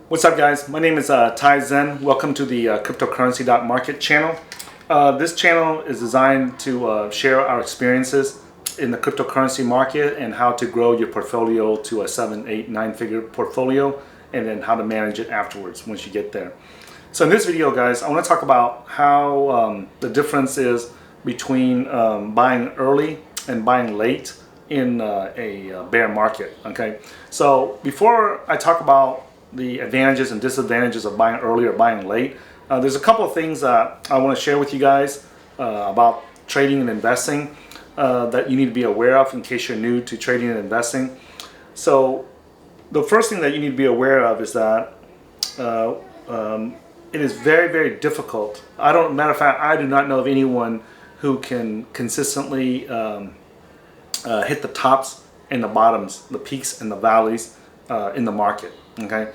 What's up, guys? My name is Tai Zen. Welcome to the cryptocurrency.market channel. This channel is designed to share our experiences in the cryptocurrency market and how to grow your portfolio to a 7, 8, 9-figure portfolio, and then how to manage it afterwards once you get there. So in this video, guys, I want to talk about how the difference is between buying early and buying late in a bear market. Okay, so before I talk about the advantages and disadvantages of buying early or buying late, there's a couple of things that I want to share with you guys about trading and investing that you need to be aware of in case you're new to trading and investing. So the first thing that you need to be aware of is that it is very, very difficult. Matter of fact, I do not know of anyone who can consistently hit the tops and the bottoms, the peaks and the valleys in the market. Okay,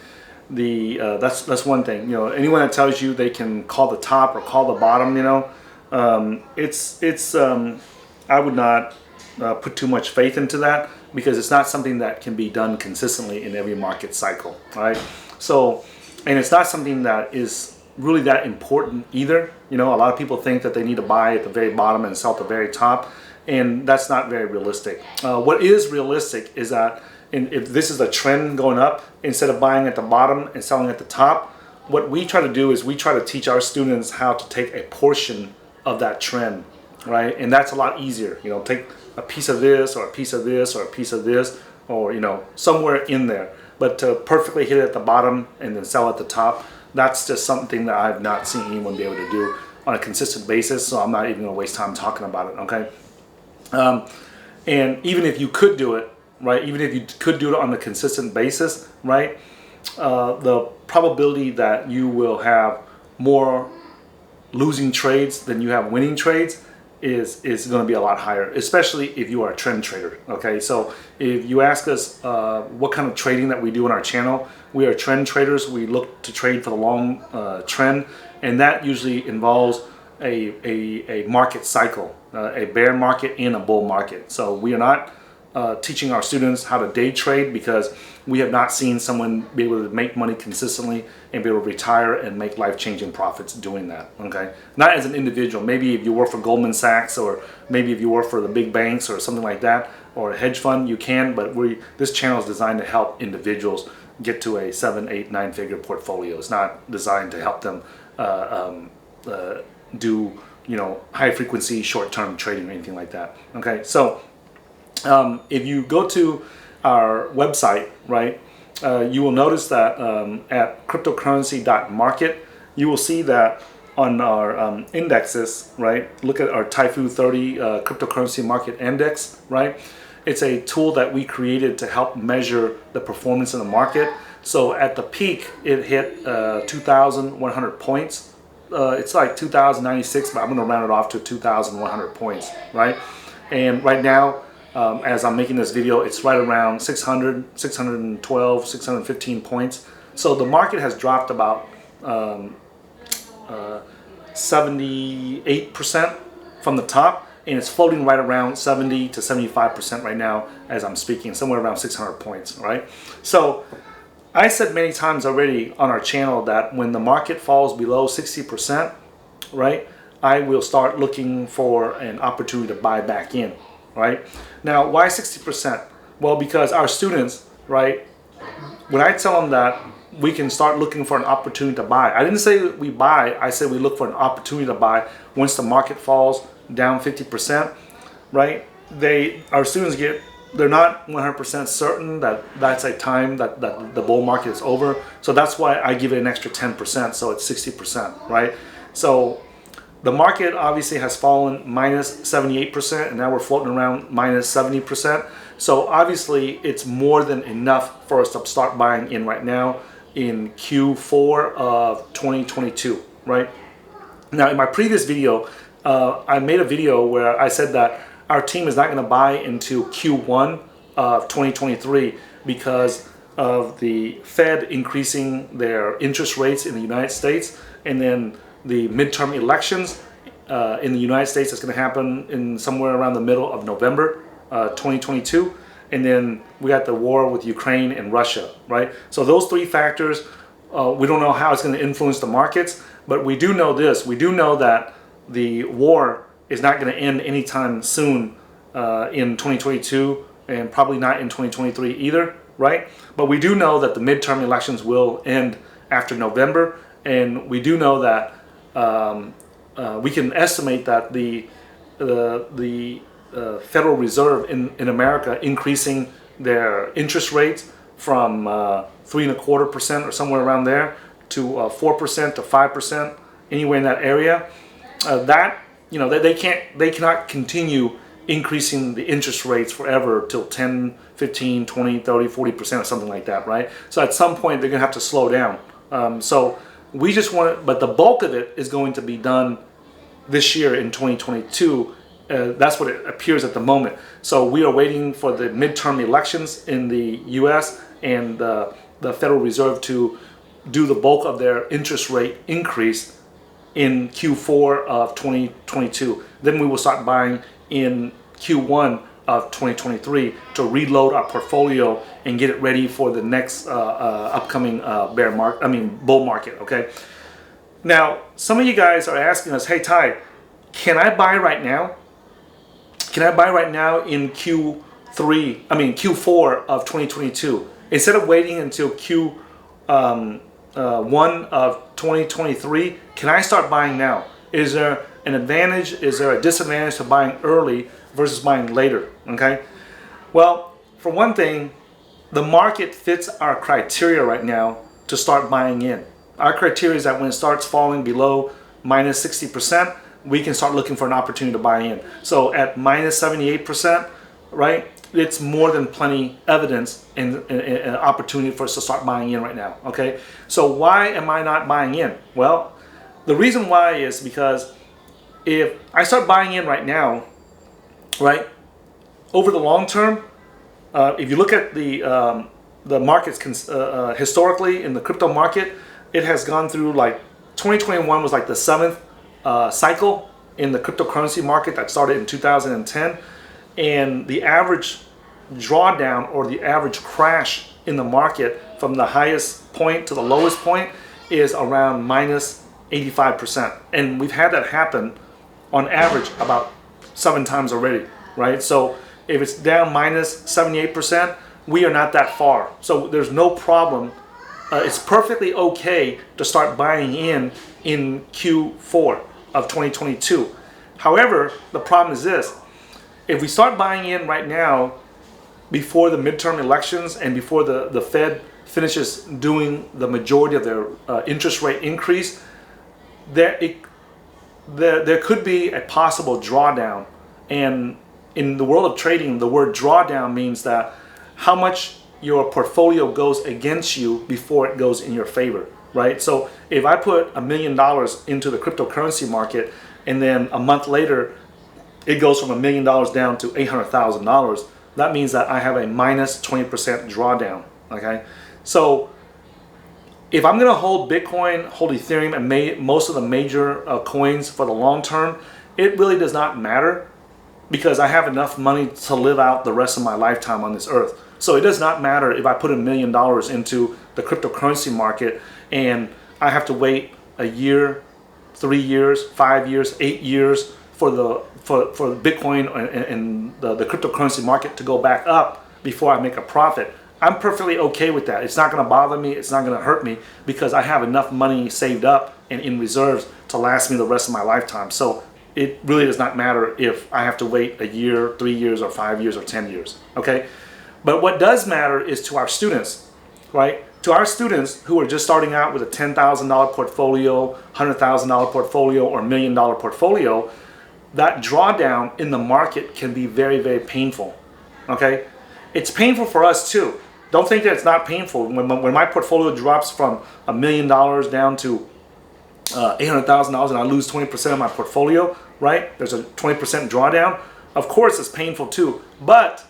that's one thing. You know, anyone that tells you they can call the top or call the bottom, you know, I would not put too much faith into that, because it's not something that can be done consistently in every market cycle. Right? So, and it's not something that is really that important either. You know, a lot of people think that they need to buy at the very bottom and sell at the very top, and that's not very realistic. What is realistic is that if this is a trend going up, instead of buying at the bottom and selling at the top, what we try to do is we try to teach our students how to take a portion of that trend, right? And that's a lot easier. You know, take a piece of this or a piece of this or a piece of this, or, you know, somewhere in there. But to perfectly hit it at the bottom and then sell at the top, that's just something that I've not seen anyone be able to do on a consistent basis, so I'm not even going to waste time talking about it, okay? And even if you could do it, right, even if you could do it on a consistent basis, right, the probability that you will have more losing trades than you have winning trades is going to be a lot higher, especially if you are a trend trader. Okay, so if you ask us what kind of trading that we do on our channel, we are trend traders. We look to trade for the long trend, and that usually involves a market cycle, a bear market and a bull market. So we are not teaching our students how to day trade, because we have not seen someone be able to make money consistently and be able to retire and make life-changing profits doing that. Okay, not as an individual. Maybe if you work for Goldman Sachs, or maybe if you work for the big banks or something like that, or a hedge fund, you can. But this channel is designed to help individuals get to a 7, 8, 9-figure portfolio. It's not designed to help them do, you know, high-frequency short-term trading or anything like that. Okay, so if you go to our website, right, you will notice that at cryptocurrency.market, you will see that on our indexes, right, look at our Typhoon 30 cryptocurrency market index, right? It's a tool that we created to help measure the performance of the market. So at the peak, it hit 2,100 points. It's like 2,096, but I'm going to round it off to 2,100 points, right? And right now, as I'm making this video, it's right around 600, 612, 615 points. So the market has dropped about 78% from the top, and it's floating right around 70 to 75% right now as I'm speaking, somewhere around 600 points, right? So I said many times already on our channel that when the market falls below 60%, right, I will start looking for an opportunity to buy back in, right? Now, why 60%? Well, because our students, right, when I tell them that we can start looking for an opportunity to buy, I didn't say we buy, I said we look for an opportunity to buy once the market falls down 50%, right? Our students they're not 100% certain that that's a time that the bull market is over. So that's why I give it an extra 10%, so it's 60%, right? So the market obviously has fallen minus 78%, and now we're floating around minus 70%. So obviously it's more than enough for us to start buying in right now in Q4 of 2022, right? Now, in my previous video, I made a video where I said that our team is not going to buy into Q1 of 2023 because of the Fed increasing their interest rates in the United States, and then the midterm elections in the United States is going to happen in somewhere around the middle of November 2022. And then we got the war with Ukraine and Russia, right? So those three factors We don't know how it's going to influence the markets, but we do know this. We do know that the war is not going to end anytime soon in 2022, and probably not in 2023 either, right? But we do know that the midterm elections will end after November, and we do know that we can estimate that the Federal Reserve in America increasing their interest rates from 3.25% or somewhere around there to 4% to 5%, anywhere in that area. That, you know, they cannot continue increasing the interest rates forever till 10, 15, 20, 30, 40% or something like that, right? So at some point they're gonna have to slow down. So we just want, but the bulk of it is going to be done this year in 2022. That's what it appears at the moment. So we are waiting for the midterm elections in the US and the Federal Reserve to do the bulk of their interest rate increase in Q4 of 2022. Then we will start buying in Q1 of 2023 to reload our portfolio and get it ready for the next upcoming bull market. Okay. Now, some of you guys are asking us, "Hey Ty, can I buy right now? Can I buy right now in Q4 of 2022 instead of waiting until Q1 of 2023? Can I start buying now? Is there an advantage? Is there a disadvantage to buying early versus buying later?" Okay. Well, for one thing, the market fits our criteria right now to start buying in. Our criteria is that when it starts falling below minus 60%, we can start looking for an opportunity to buy in. So at minus 78%, right, it's more than plenty evidence and an opportunity for us to start buying in right now. Okay. So why am I not buying in? Well, the reason why is because if I start buying in right now, right, over the long term, if you look at the markets historically in the crypto market, it has gone through, like, 2021 was like the seventh cycle in the cryptocurrency market that started in 2010, and the average drawdown or the average crash in the market from the highest point to the lowest point is around minus 85%, and we've had that happen on average about 7 times already, right? So if it's down minus 78%, we are not that far, so there's no problem. It's perfectly okay to start buying in Q4 of 2022. However, the problem is this: if we start buying in right now before the midterm elections and before the Fed finishes doing the majority of their interest rate increase, there could be a possible drawdown. And in the world of trading, the word drawdown means that how much your portfolio goes against you before it goes in your favor, right? So if I put $1 million into the cryptocurrency market and then a month later it goes from $1 million down to $800,000, that means that I have a minus 20% drawdown. Okay, so if I'm going to hold Bitcoin, hold Ethereum, and most of the major coins for the long term, it really does not matter because I have enough money to live out the rest of my lifetime on this earth. So it does not matter if I put $1 million into the cryptocurrency market and I have to wait a year, 3 years, 5 years, 8 years for Bitcoin and the cryptocurrency market to go back up before I make a profit. I'm perfectly okay with that. It's not going to bother me. It's not going to hurt me because I have enough money saved up and in reserves to last me the rest of my lifetime. So it really does not matter if I have to wait a year, 3 years, or 5 years, or 10 years. Okay. But what does matter is to our students, right? To our students who are just starting out with a $10,000 portfolio, $100,000 portfolio, or $1 million portfolio, that drawdown in the market can be very, very painful, okay? It's painful for us too. Don't think that it's not painful. When my portfolio drops from $1 million down to $800,000 and I lose 20% of my portfolio, right? There's a 20% drawdown. Of course it's painful too, but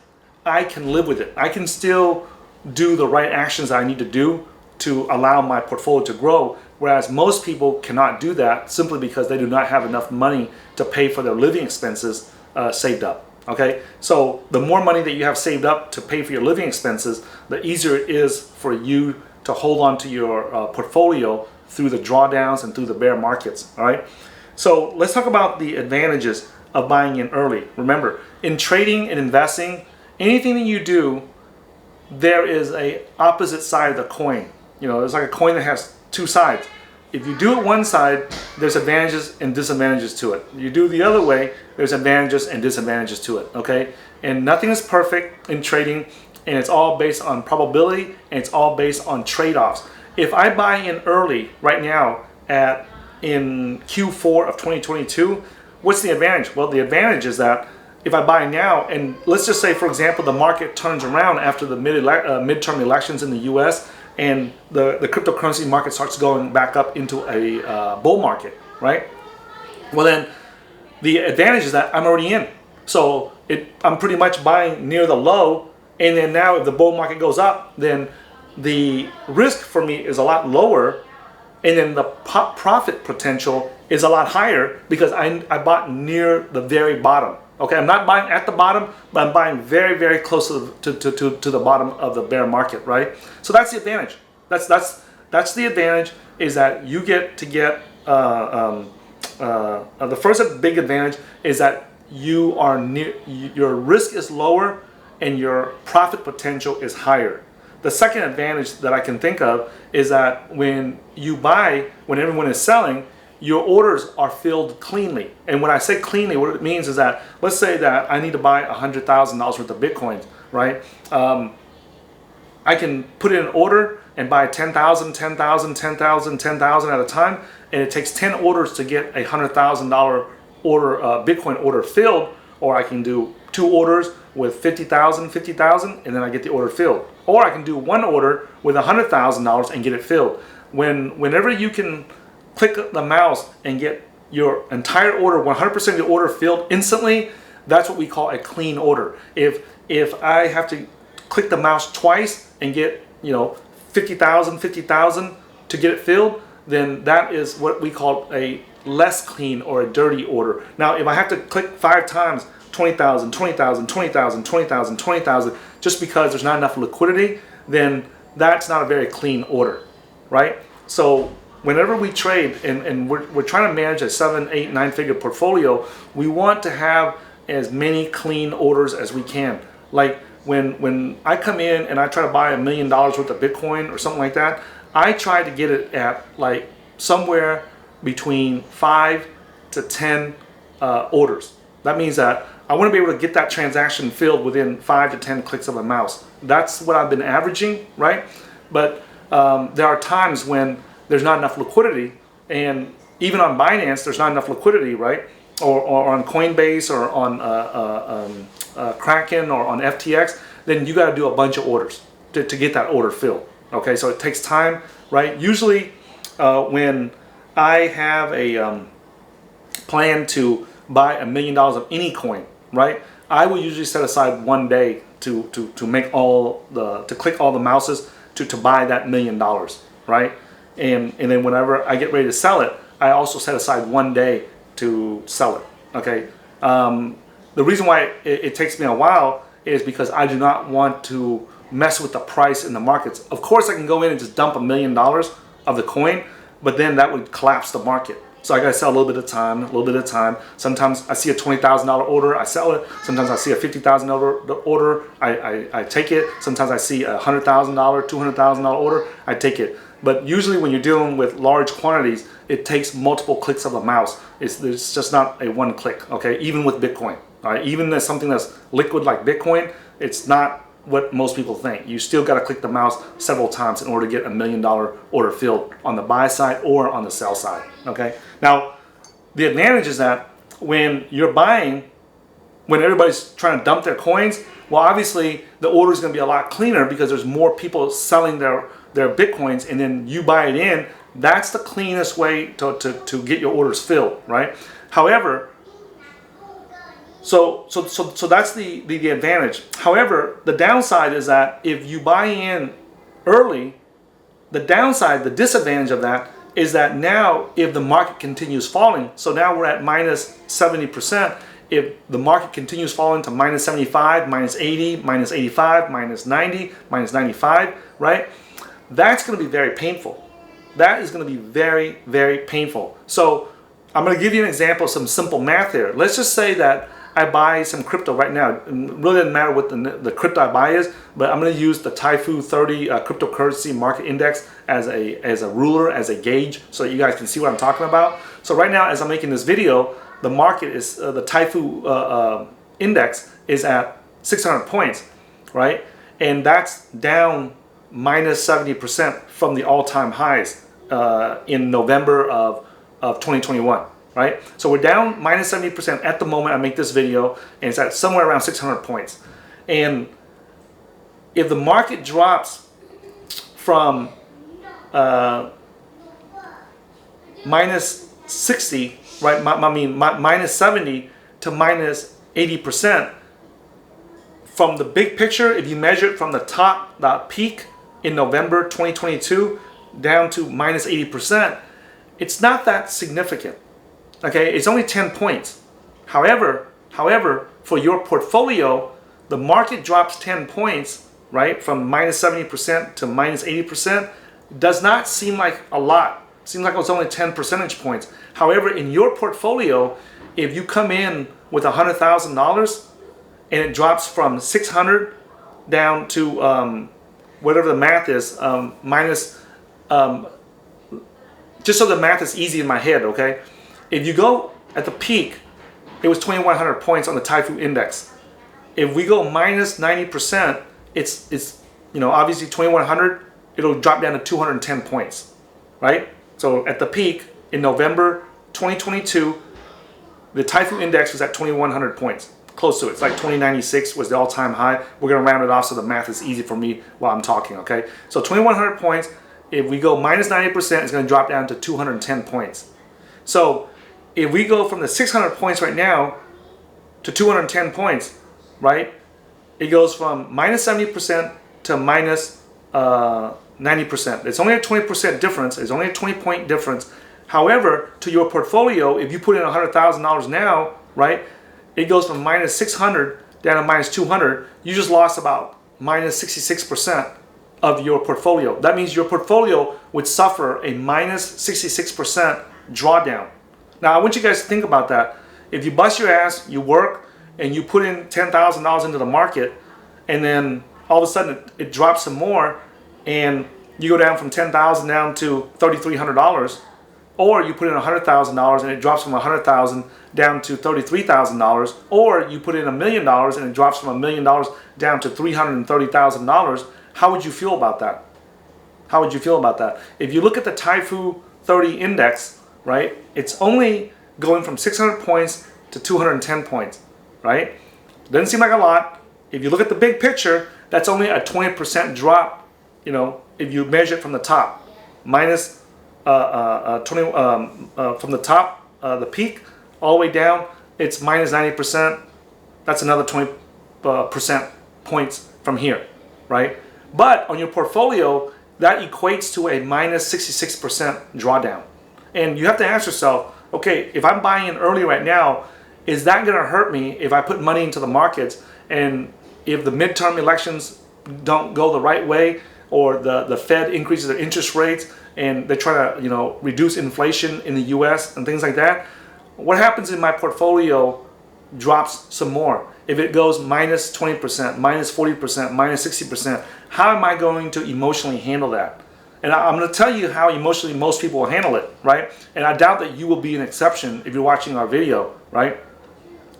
I can live with it. I can still do the right actions I need to do to allow my portfolio to grow, whereas most people cannot do that simply because they do not have enough money to pay for their living expenses saved up. Okay, so the more money that you have saved up to pay for your living expenses, the easier it is for you to hold on to your portfolio through the drawdowns and through the bear markets. All right. So let's talk about the advantages of buying in early. Remember, in trading and investing, anything that you do, there is a opposite side of the coin. You know, it's like a coin that has two sides. If you do it one side, there's advantages and disadvantages to it. You do the other way, there's advantages and disadvantages to it, okay? And nothing is perfect in trading, and it's all based on probability, and it's all based on trade-offs. If I buy in early right now in Q4 of 2022, what's the advantage? Well, the advantage is that if I buy now, and let's just say, for example, the market turns around after the midterm elections in the US, and the cryptocurrency market starts going back up into a bull market, right? Well, then the advantage is that I'm already in. So I'm pretty much buying near the low, and then now if the bull market goes up, then the risk for me is a lot lower, and then the profit potential is a lot higher because I bought near the very bottom. Okay, I'm not buying at the bottom, but I'm buying very, very close to the bottom of the bear market, right? So that's the advantage. That's the advantage, is that you get to get the first big advantage is that you are your risk is lower and your profit potential is higher. The second advantage that I can think of is that when you buy, when everyone is selling, your orders are filled cleanly. And when I say cleanly, what it means is that, let's say that I need to buy $100,000 worth of Bitcoins, right? I can put in an order and buy 10,000, 10,000, 10,000, 10,000 at a time, and it takes 10 orders to get a $100,000 order, Bitcoin order filled, or I can do 2 orders with 50,000, 50,000, and then I get the order filled. Or I can do 1 order with $100,000 and get it filled. Whenever you can click the mouse and get your entire order, 100% of your order filled instantly, that's what we call a clean order. If I have to click the mouse twice and get 50,000, 50,000 to get it filled, then that is what we call a less clean or a dirty order. Now, if I have to click 5 times, 20,000, 20,000, 20,000, 20,000, 20,000, just because there's not enough liquidity, then that's not a very clean order, right? So whenever we trade and we're trying to manage a 7, 8, 9-figure portfolio, we want to have as many clean orders as we can. Like when I come in and I try to buy $1 million worth of Bitcoin or something like that, I try to get it at like somewhere between 5 to 10 orders. That means that I want to be able to get that transaction filled within 5 to 10 clicks of a mouse. That's what I've been averaging, right? But there are times when there's not enough liquidity, and even on Binance, there's not enough liquidity, right? Or on Coinbase, or on Kraken, or on FTX, then you got to do a bunch of orders to get that order filled. Okay, so it takes time, right? Usually, when I have a plan to buy $1 million of any coin, right? I will usually set aside 1 day to make to click all the mouses to buy that $1 million, right? And then whenever I get ready to sell it, I also set aside 1 day to sell it. Okay. The reason why it takes me a while is because I do not want to mess with the price in the markets. Of course, I can go in and just dump $1 million of the coin, but then that would collapse the market. So I gotta sell a little bit at a time, a little bit at a time. Sometimes I see a $20,000 order, I sell it. Sometimes I see a $50,000 order, I take it. Sometimes I see a $100,000, $200,000 order, I take it. But usually when you're dealing with large quantities, it takes multiple clicks of a mouse. It's just not a 1 click, okay? Even with Bitcoin, all right? Even as something that's liquid like Bitcoin, it's not what most people think. You still got to click the mouse several times in order to get $1 million order filled on the buy side or on the sell side, okay? Now, the advantage is that when you're buying, when everybody's trying to dump their coins, well, obviously the order is going to be a lot cleaner because there's more people selling their Bitcoins, and then you buy it in. That's the cleanest way to get your orders filled, right? However, so that's the advantage. However, the downside is that if you buy in early, the disadvantage of that is that now if the market continues falling, so now we're at minus 70%, if the market continues falling to minus 75, minus 80, minus 85, minus 90, minus 95, right? that's going to be very painful. That is going to be very, very painful. So I'm going to give you an example of some simple math here. Let's just say that I buy some crypto right now. It really doesn't matter what the crypto I buy is, but I'm going to use the Taifu 30 cryptocurrency market index as a ruler, as a gauge, so that you guys can see what I'm talking about. So right now, as I'm making this video, the market is the Taifu index is at 600 points, right? And that's down minus 70% from the all-time highs in November of 2021. Right? So we're down minus 70% at the moment I make this video, and it's at somewhere around 600 points. And if the market drops from minus 60, right? Minus 70 to minus 80%, from the big picture, if you measure it from the top, the peak in November 2022 down to minus 80%, it's not that significant. Okay, it's only 10 points. However, for your portfolio, the market drops 10 points, right, from minus 70% to minus 80%, does not seem like a lot. It seems like it's only 10 percentage points. However, in your portfolio, if you come in with $100,000 and it drops from 600 down to whatever the math is, just so the math is easy in my head, okay? If you go at the peak, it was 2,100 points on the Taifu index. If we go minus 90%, it's obviously 2,100. It'll drop down to 210 points, right? So at the peak in November 2022, the Taifu index was at 2,100 points, close to it. It's like 2,096 was the all-time high. We're gonna round it off so the math is easy for me while I'm talking, okay? So 2,100 points. If we go minus 90%, it's gonna drop down to 210 points. So if we go from the 600 points right now to 210 points, right, it goes from minus 70% to minus 90%. It's only a 20% difference. It's only a 20-point difference. However, to your portfolio, if you put in $100,000 now, right, it goes from minus 600 down to minus 200. You just lost about minus 66% of your portfolio. That means your portfolio would suffer a minus 66% drawdown. Now, I want you guys to think about that. If you bust your ass, you work, and you put in $10,000 into the market, and then all of a sudden it drops some more, and you go down from $10,000 down to $3,300, or you put in $100,000 and it drops from $100,000 down to $33,000, or you put in $1 million and it drops from $1 million down to $330,000, how would you feel about that? How would you feel about that? If you look at the Taifu 30 index, right, it's only going from 600 points to 210 points, right? Doesn't seem like a lot. If you look at the big picture, that's only a 20% drop, if you measure it from the top. Minus 20, from the top, the peak, all the way down, it's minus 90%. That's another 20% points from here, right? But on your portfolio, that equates to a minus 66% drawdown. And you have to ask yourself, okay, if I'm buying in early right now, is that going to hurt me if I put money into the markets, and if the midterm elections don't go the right way, or the Fed increases their interest rates and they try to reduce inflation in the US and things like that? What happens if my portfolio drops some more? If it goes minus 20%, minus 40%, minus 60%, how am I going to emotionally handle that? And I'm going to tell you how emotionally most people will handle it, right? And I doubt that you will be an exception if you're watching our video, right?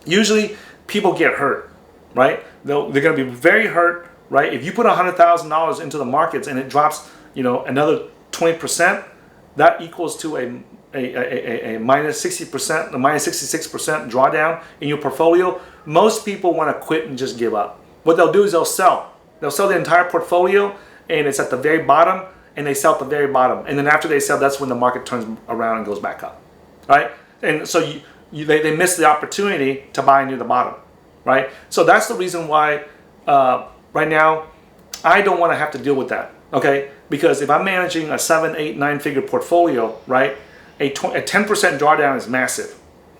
Usually people get hurt, right? They're going to be very hurt, right? If you put $100,000 into the markets and it drops, another 20%, that equals to a minus 60%, a minus 66% drawdown in your portfolio. Most people want to quit and just give up. What they'll do is they'll sell. They'll sell the entire portfolio, and it's at the very bottom, and they sell at the very bottom. And then after they sell, that's when the market turns around and goes back up, right? And so they miss the opportunity to buy near the bottom, right? So that's the reason why right now I don't want to have to deal with that, okay? Because if I'm managing a 7, 8, 9-figure portfolio, right, a 10% drawdown is massive,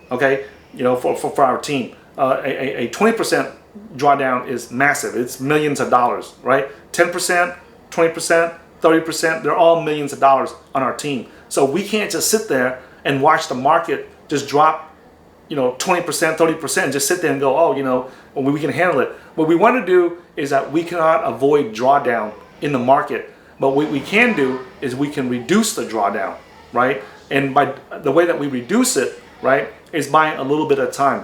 okay? For our team, a 20% drawdown is massive. It's millions of dollars, right? 10%, 20%, 30%. They're all millions of dollars on our team. So we can't just sit there and watch the market just drop, 20%, 30%, and just sit there and go, oh, well, we can handle it. What we want to do is that we cannot avoid drawdown in the market. But what we can do is we can reduce the drawdown, right? And by the way that we reduce it, right, is buying a little bit at a time.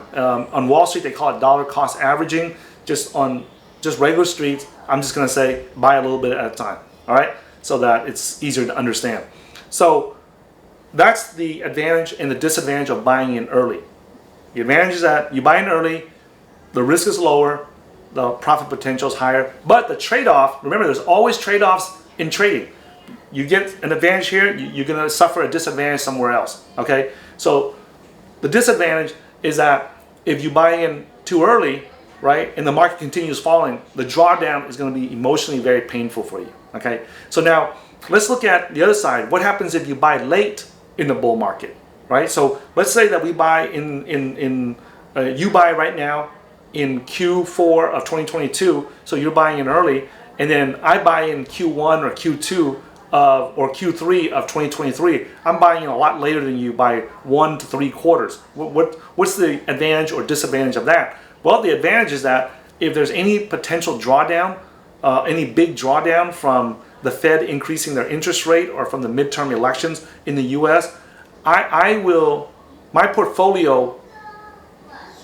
On Wall Street, they call it dollar cost averaging. Just regular streets, I'm just going to say buy a little bit at a time, all right? So that it's easier to understand. So that's the advantage and the disadvantage of buying in early. The advantage is that you buy in early, the risk is lower, the profit potential is higher, but the trade-off, remember there's always trade-offs in trading. You get an advantage here, you're going to suffer a disadvantage somewhere else, okay? So the disadvantage is that if you buy in too early, right, and the market continues falling, the drawdown is going to be emotionally very painful for you, okay? So now let's look at the other side. What happens if you buy late in the bull market, right? So let's say that we buy you buy right now in Q4 of 2022, so you're buying in early, and then I buy in Q1 or Q2 or Q3 of 2023. I'm buying in a lot later than you by 1 to 3 quarters. What's the advantage or disadvantage of that? Well, the advantage is that if there's any potential drawdown, any big drawdown from the Fed increasing their interest rate or from the midterm elections in the U.S., my portfolio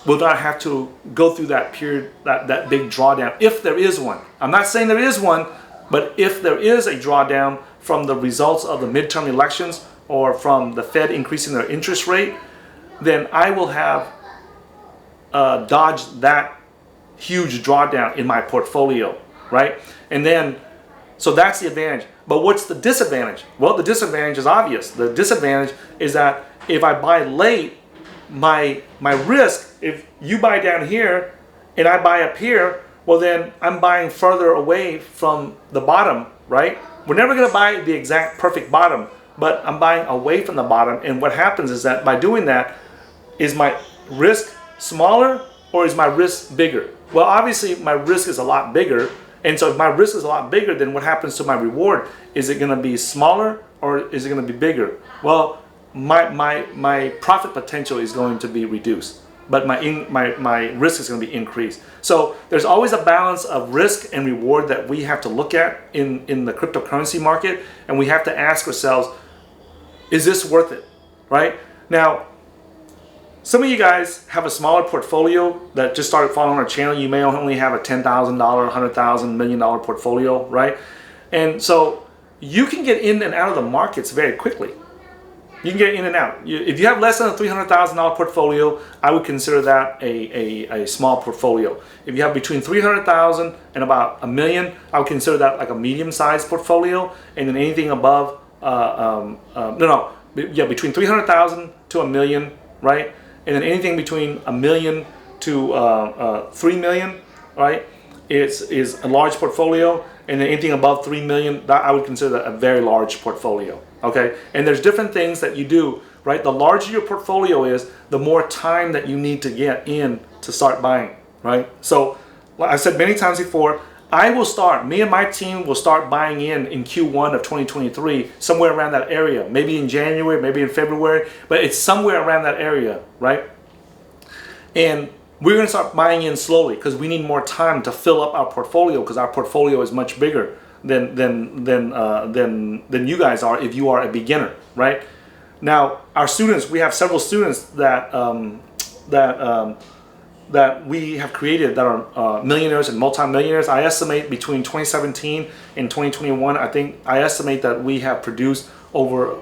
will not have to go through that period, that big drawdown, if there is one. I'm not saying there is one, but if there is a drawdown from the results of the midterm elections or from the Fed increasing their interest rate, then I will have dodged that huge drawdown in my portfolio, right? And then, so that's the advantage. But what's the disadvantage? Well, the disadvantage is obvious. The disadvantage is that if I buy late, my risk, if you buy down here and I buy up here, well then I'm buying further away from the bottom, right? We're never going to buy the exact perfect bottom, but I'm buying away from the bottom. And what happens is that by doing that, is my risk smaller or is my risk bigger? Well, obviously my risk is a lot bigger. And so if my risk is a lot bigger, then what happens to my reward? Is it going to be smaller or is it going to be bigger? Well, my profit potential is going to be reduced, but my risk is going to be increased. So there's always a balance of risk and reward that we have to look at in the cryptocurrency market, and we have to ask ourselves, is this worth it, right? Now, some of you guys have a smaller portfolio that just started following our channel. You may only have a $10,000, $100,000, $1 million portfolio, right? And so you can get in and out of the markets very quickly. You can get in and out. If you have less than a $300,000 portfolio, I would consider that a small portfolio. If you have between $300,000 and about $1 million, I would consider that like a medium-sized portfolio. And then anything above, between $300,000 to $1 million, right? And then anything between $1 million to $3 million, right, is a large portfolio. And then anything above $3 million, that I would consider a very large portfolio. Okay, and there's different things that you do, right? The larger your portfolio is, the more time that you need to get in to start buying, right? So, like I've said many times before, me and my team will start buying in Q1 of 2023, somewhere around that area, maybe in January, maybe in February, but it's somewhere around that area, right? And we're going to start buying in slowly because we need more time to fill up our portfolio because our portfolio is much bigger than you guys are if you are a beginner, right? Now, our students, we have several students that we have created that are millionaires and multimillionaires. I estimate between 2017 and 2021, I estimate that we have produced over,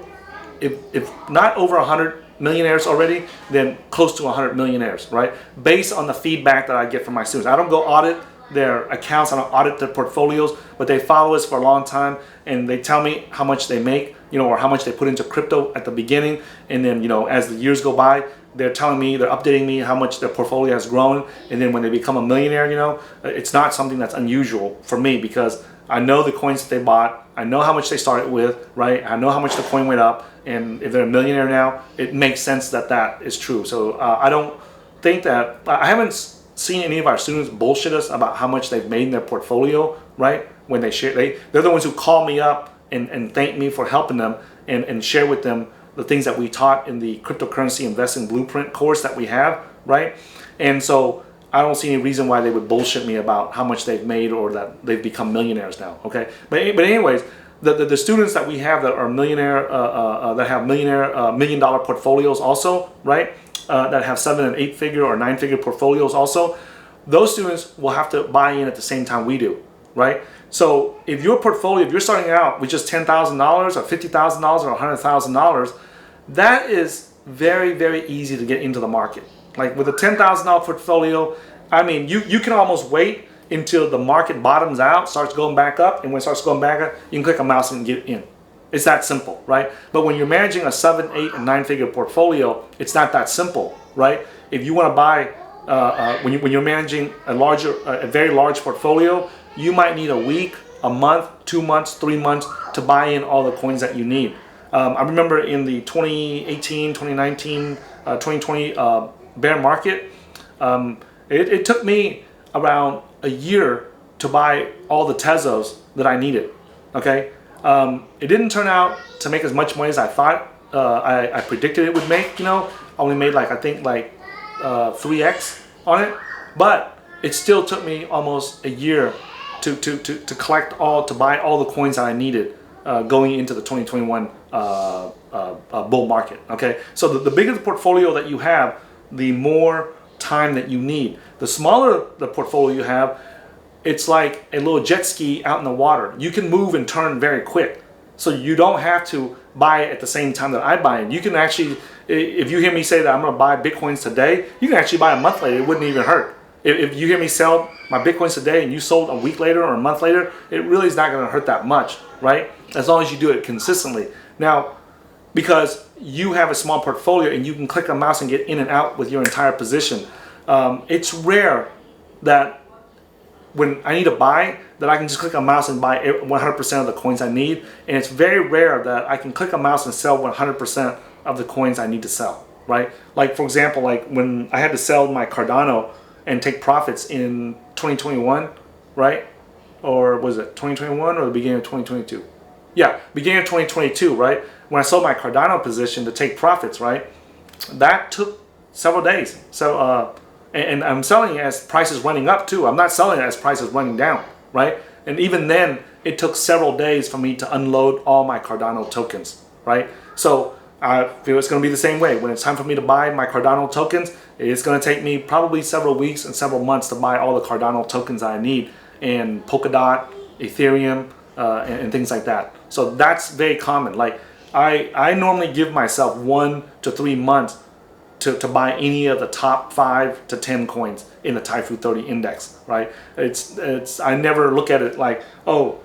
if not over 100 millionaires already, then close to 100 millionaires, right? Based on the feedback that I get from my students. I don't go audit their accounts, I don't audit their portfolios, but they follow us for a long time and they tell me how much they make, or how much they put into crypto at the beginning, and then as the years go by, they're telling me, they're updating me how much their portfolio has grown, and then when they become a millionaire, it's not something that's unusual for me because I know the coins that they bought, I know how much they started with, right? I know how much the coin went up, and if they're a millionaire now, it makes sense that that is true. So I don't think that, I haven't seen any of our students bullshit us about how much they've made in their portfolio, right? When they share, they're the ones who call me up and thank me for helping them and share with them the things that we taught in the cryptocurrency investing blueprint course that we have, right? And so I don't see any reason why they would bullshit me about how much they've made or that they've become millionaires now, okay? But anyways, the students that we have that are millionaire, that have million dollar portfolios also, right? That have 7 and 8 figure or 9 figure portfolios also, those students will have to buy in at the same time we do, right? So if your portfolio, if you're starting out with just $10,000 or $50,000 or $100,000, that is very, very easy to get into the market. Like with a $10,000 portfolio, I mean, you can almost wait until the market bottoms out, starts going back up, and when it starts going back up, you can click a mouse and get in. It's that simple, right? But when you're managing a 7, 8, and 9 figure portfolio, it's not that simple, right? If you want to buy, when you're managing a very large portfolio, you might need a week, a month, 2 months, 3 months to buy in all the coins that you need. I remember in the 2018, 2019, 2020 bear market, it took me around a year to buy all the Tezos that I needed, okay? It didn't turn out to make as much money as I thought I predicted it would make, you know. I only made like, I think like 3x on it, but it still took me almost a year to collect to buy all the coins that I needed going into the 2021 bull market, okay? So the bigger the portfolio that you have, the more time that you need. The smaller the portfolio you have, it's like a little jet ski out in the water. You can move and turn very quick. So you don't have to buy it at the same time that I buy it. You can actually, if you hear me say that I'm gonna buy Bitcoins today, you can actually buy a month later. It wouldn't even hurt. If you hear me sell my Bitcoins today and you sold a week later or a month later, it really is not gonna hurt that much, right? As long as you do it consistently. Now, because you have a small portfolio and you can click a mouse and get in and out with your entire position, it's rare that when I need to buy, that I can just click a mouse and buy 100% of the coins I need. And it's very rare that I can click a mouse and sell 100% of the coins I need to sell, right? Like for example, like when I had to sell my Cardano and take profits in 2021, right? Or was it 2021 or the beginning of 2022? Yeah, beginning of 2022, right? When I sold my Cardano position to take profits, right? That took several days. So, and I'm selling it as prices running up too. I'm not selling it as prices running down, right? And even then, it took several days for me to unload all my Cardano tokens, right? So I feel it's going to be the same way. When it's time for me to buy my Cardano tokens, it's going to take me probably several weeks and several months to buy all the Cardano tokens I need, and Polkadot, Ethereum, and things like that. So that's very common. Like I normally give myself 1 to 3 months to buy any of the top 5 to 10 coins in the Taifu 30 index, right? I never look at it like, oh,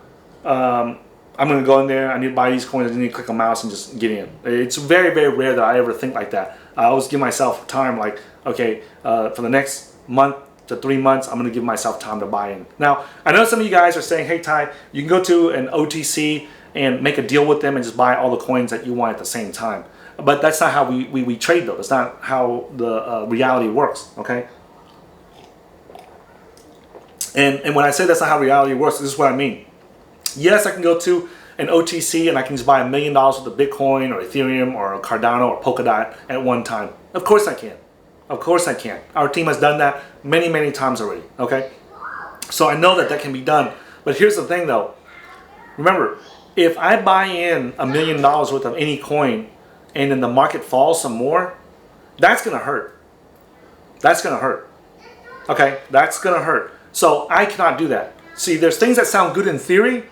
I'm gonna go in there, I need to buy these coins, I need to click a mouse and just get in. It's very, very rare that I ever think like that. I always give myself time, like, okay, for the next month to 3 months, I'm gonna give myself time to buy in. Now, I know some of you guys are saying, hey Ty, you can go to an OTC and make a deal with them and just buy all the coins that you want at the same time. But that's not how we trade though. That's not how the reality works, okay? And when I say that's not how reality works, this is what I mean. Yes, I can go to an OTC and I can just buy $1 million worth of Bitcoin or Ethereum or Cardano or Polkadot at one time. Of course I can. Of course I can. Our team has done that many, many times already, okay? So I know that that can be done. But here's the thing though. Remember, if I buy in $1 million worth of any coin and then the market falls some more, that's gonna hurt. That's gonna hurt. Okay, that's gonna hurt. So I cannot do that. See, there's things that sound good in theory,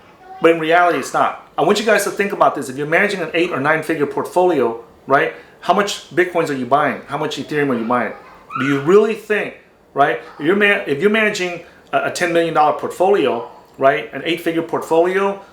but in reality it's not. I want you guys to think about this. If you're managing an 8 or 9 figure portfolio, right? How much Bitcoins are you buying? How much Ethereum are you buying? Do you really think, right? If you're managing a $10 million portfolio, right? An 8 figure portfolio,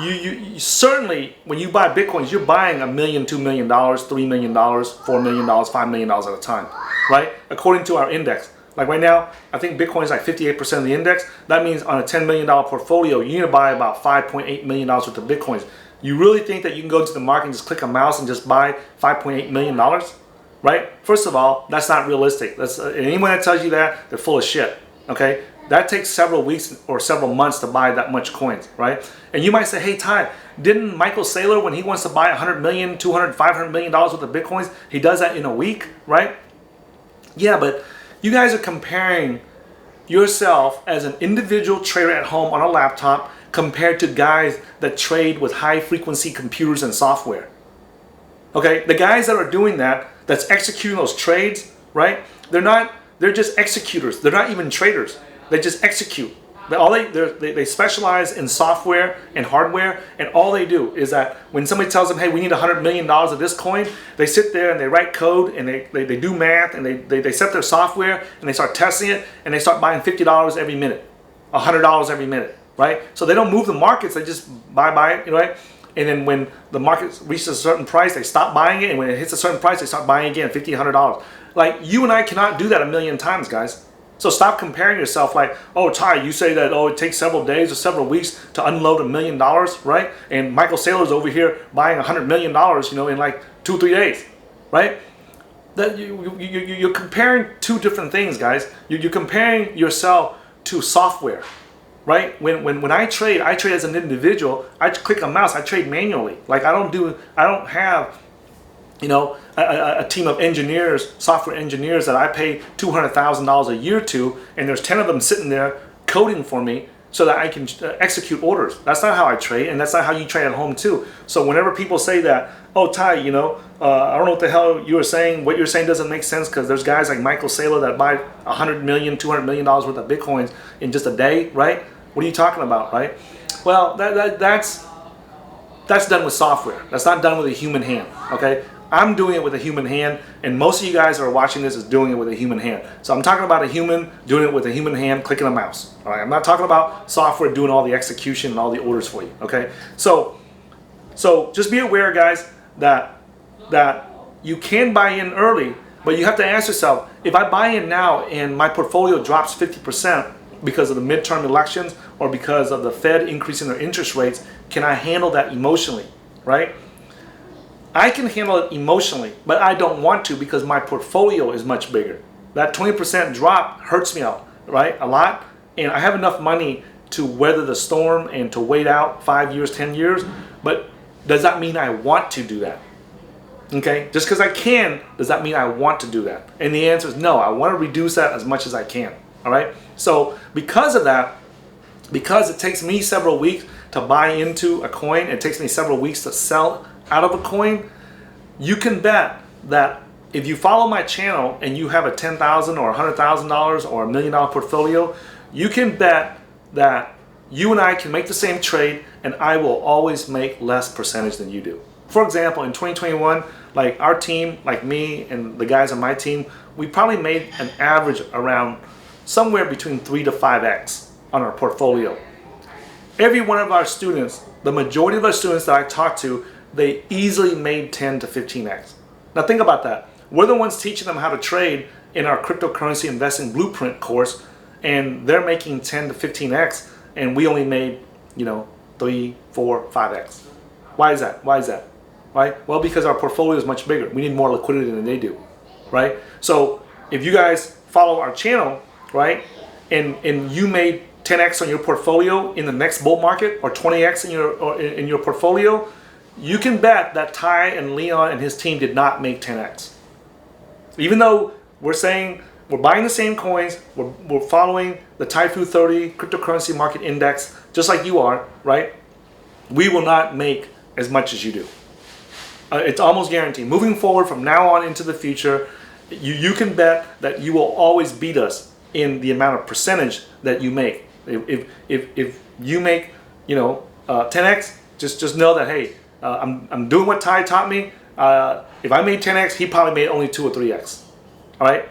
you certainly, when you buy Bitcoins, you're buying $1 million, $2 million, $3 million, $4 million, $5 million at a time, right? According to our index. Like right now, I think Bitcoin is like 58% of the index. That means on a $10 million portfolio, you need to buy about $5.8 million worth of Bitcoins. You really think that you can go to the market and just click a mouse and just buy $5.8 million? Right? First of all, that's not realistic. Anyone that tells you that, they're full of shit. Okay? That takes several weeks or several months to buy that much coins, right? And you might say, hey, Ty, didn't Michael Saylor, when he wants to buy 100 million, 200, 500 million dollars worth of Bitcoins, he does that in a week, right? Yeah, but you guys are comparing yourself as an individual trader at home on a laptop compared to guys that trade with high frequency computers and software. Okay, the guys that are doing that, that's executing those trades, right? They're just executors. They're not even traders. They just execute. They specialize in software and hardware, and all they do is that when somebody tells them, hey, we need $100 million of this coin, they sit there and they write code and they do math and they set their software and they start testing it and they start buying $50 every minute, $100 every minute, right? So they don't move the markets, they just buy it, right? And then when the market reaches a certain price, they stop buying it, and when it hits a certain price, they start buying again, $50, $100. Like, you and I cannot do that a million times, guys. So stop comparing yourself like, oh, Ty, you say that, oh, it takes several days or several weeks to unload $1 million, right? And Michael Saylor's over here buying $100 million, in like 2 or 3 days, right? That you're comparing two different things, guys. You're comparing yourself to software, right? When I trade as an individual. I click a mouse, I trade manually. Like I don't have, a team of engineers, software engineers that I pay $200,000 a year to, and there's 10 of them sitting there coding for me so that I can execute orders. That's not how I trade, and that's not how you trade at home too. So whenever people say that, oh, Ty, I don't know what the hell you were saying, what you're saying doesn't make sense because there's guys like Michael Saylor that buy $100 million, $200 million worth of Bitcoins in just a day, right? What are you talking about, right? Well, that's done with software. That's not done with a human hand, okay? I'm doing it with a human hand, and most of you guys that are watching this is doing it with a human hand. So I'm talking about a human doing it with a human hand, clicking a mouse. All right, I'm not talking about software doing all the execution and all the orders for you. Okay, so just be aware, guys, that you can buy in early, but you have to ask yourself: if I buy in now and my portfolio drops 50% because of the midterm elections or because of the Fed increasing their interest rates, can I handle that emotionally? Right? I can handle it emotionally, but I don't want to because my portfolio is much bigger. That 20% drop hurts me out, right? A lot. And I have enough money to weather the storm and to wait out 5 years, 10 years. But does that mean I want to do that? Okay? Just because I can, does that mean I want to do that? And the answer is no. I want to reduce that as much as I can. All right? So because of that, because it takes me several weeks to buy into a coin, it takes me several weeks to sell out of a coin, you can bet that if you follow my channel and you have a $10,000 or $100,000 or $1 million portfolio, you can bet that you and I can make the same trade and I will always make less percentage than you do. For example, in 2021, like our team, like me and the guys on my team, we probably made an average around somewhere between 3 to 5x on our portfolio. Every one of our students, the majority of our students that I talk to, they easily made 10 to 15x. Now think about that. We're the ones teaching them how to trade in our cryptocurrency investing blueprint course, and they're making 10 to 15x, and we only made, 3, 4, 5x. Why is that? Right? Well, because our portfolio is much bigger. We need more liquidity than they do, right? So if you guys follow our channel, right, and you made 10x on your portfolio in the next bull market, or 20x in your portfolio, you can bet that Ty and Leon and his team did not make 10x. Even though we're saying we're buying the same coins, we're following the Typhoon 30 cryptocurrency market index, just like you are, right? We will not make as much as you do. It's almost guaranteed. Moving forward from now on into the future, you can bet that you will always beat us in the amount of percentage that you make. If you make 10x, just know that, hey, I'm doing what Ty taught me. If I made 10x, he probably made only 2 or 3x. All right.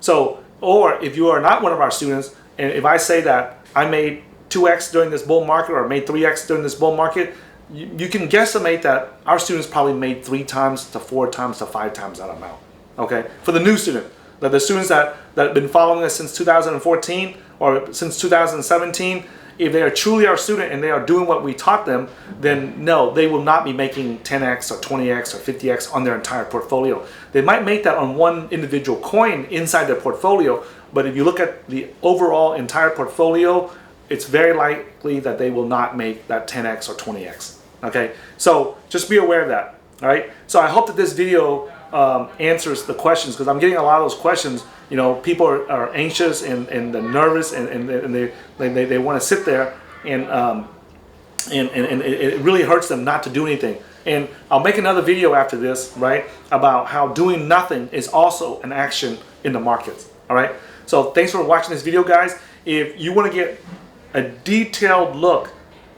So, or if you are not one of our students, and if I say that I made 2x during this bull market or made 3x during this bull market, you can guesstimate that our students probably made 3 times to 4 times to 5 times that amount. Okay. For the new student, the students that have been following us since 2014 or since 2017. If they are truly our student and they are doing what we taught them, then no, they will not be making 10x or 20x or 50x on their entire portfolio. They might make that on one individual coin inside their portfolio, But if you look at the overall entire portfolio, it's very likely that they will not make that 10x or 20x. Okay, so just be aware of that. All right. So I hope that this video answers the questions, because I'm getting a lot of those questions. You know, people are anxious and they're nervous and they want to sit there and it really hurts them not to do anything. And I'll make another video after this, right, about how doing nothing is also an action in the markets. All right. So thanks for watching this video, guys. If you want to get a detailed look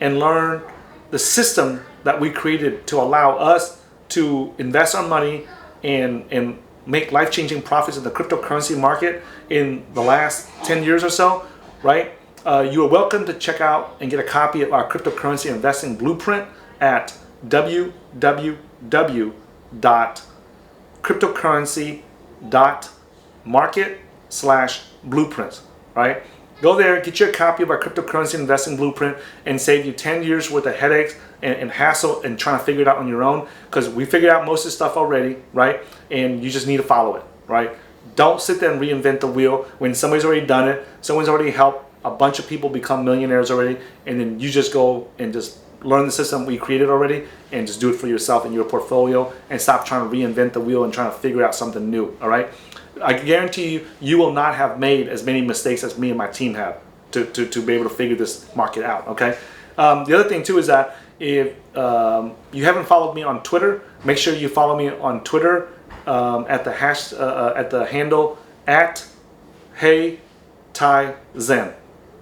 and learn the system that we created to allow us to invest our money and make life-changing profits in the cryptocurrency market in the last 10 years or so, right? You are welcome to check out and get a copy of our cryptocurrency investing blueprint at www.cryptocurrency.market/blueprints, right? Go there, get your copy of our cryptocurrency investing blueprint, and save you 10 years worth of headaches and hassle and trying to figure it out on your own, because we figured out most of the stuff already, right? And you just need to follow it, right? Don't sit there and reinvent the wheel when somebody's already done it. Someone's already helped a bunch of people become millionaires already, and then you just go and just learn the system we created already and just do it for yourself in your portfolio, and stop trying to reinvent the wheel and trying to figure out something new. All right, I guarantee you, you will not have made as many mistakes as me and my team have to be able to figure this market out. Okay. The other thing too is that if you haven't followed me on Twitter, make sure you follow me on Twitter at the handle @HeyTaiZen.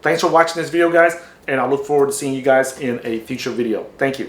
Thanks for watching this video, guys, and I look forward to seeing you guys in a future video. Thank you.